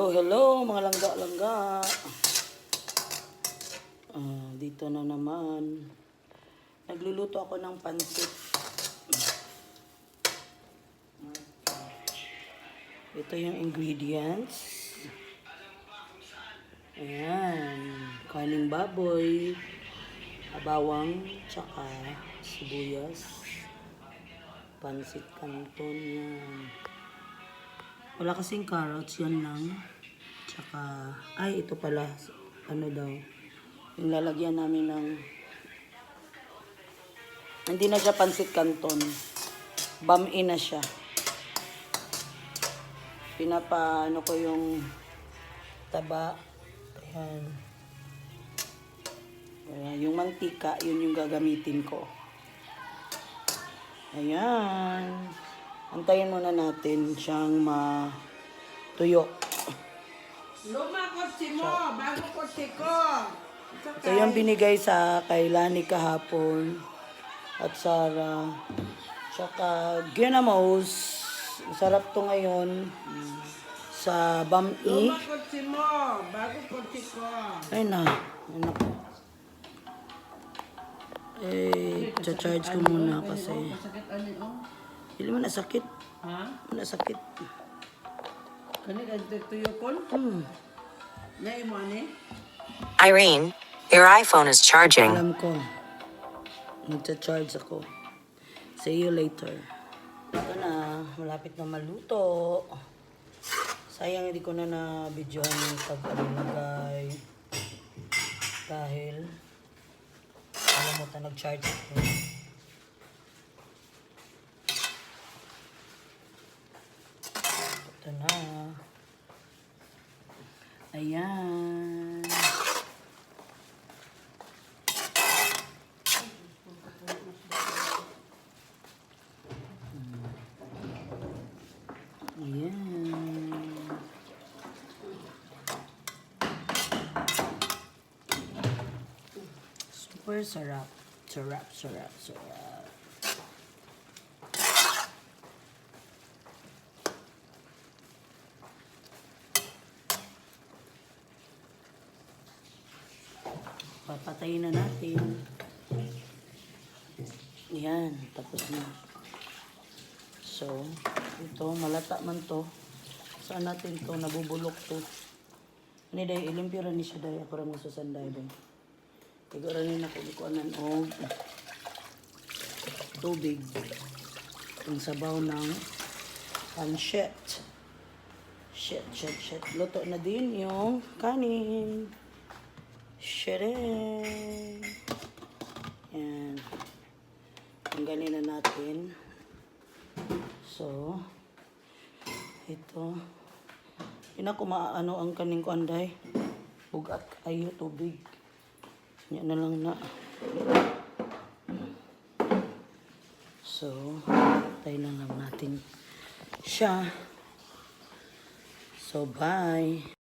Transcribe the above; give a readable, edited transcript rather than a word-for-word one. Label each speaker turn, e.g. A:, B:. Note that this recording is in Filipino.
A: Hello, mga langga-langga. Dito na naman. Nagluluto ako ng pansit. Ito yung ingredients. Ayan. Kaning baboy, bawang, tsaka sibuyas. Pansit canton yan. Wala kasing carrots, yan lang. Tsaka, ay ito pala, ano daw, yung lalagyan namin ng, hindi na siya pansit canton, bam-in na siya. Ano ko yung taba, ayan. Yung mantika, yun yung gagamitin ko. Ayan. Antayin muna natin siyang matuyo.
B: Luma kotse mo, bago kotse ko.
A: Ito yung binigay sa kay Lani kahapon at Sarah. Tsaka ginamos. Sarap to ngayon sa bam-i.
B: Luma kotse mo, bago kotse ko.
A: Ay na. Ano po. Charge ko muna kasi.
B: Masakit ani o?
A: Hindi mo nasakit.
B: Ha?
A: Nasakit.
B: Kani tuyo kon? Na imo ani?
C: Irene, your iPhone is charging.
A: Alam ko. Nagcha-charge ako. See you later. Ito na. Malapit na maluto. Sayang hindi ko na na-videoan yung pag-alagay. Dahil alam mo ta nag-charge ako. Ito na. Ayan. Ayan. Super sarap. Sarap. Papatayin na natin. Yan, tapos na. So, ito, malata man to. Saan natin to, nabubulok to. Ini day, ilimpira ni siya day. Ako rin masusanday day. Siguro rin ako ikuanan o tubig. Ang sabaw ng pancit. Shit. Luto na din yung kanin. Shireen. Yan. Tanggalin na natin. So, ito. Ina ko maano ang kaning ko anday. Bugat kayo tubig. Yan na lang na. So, tayo lang natin siya. So, bye.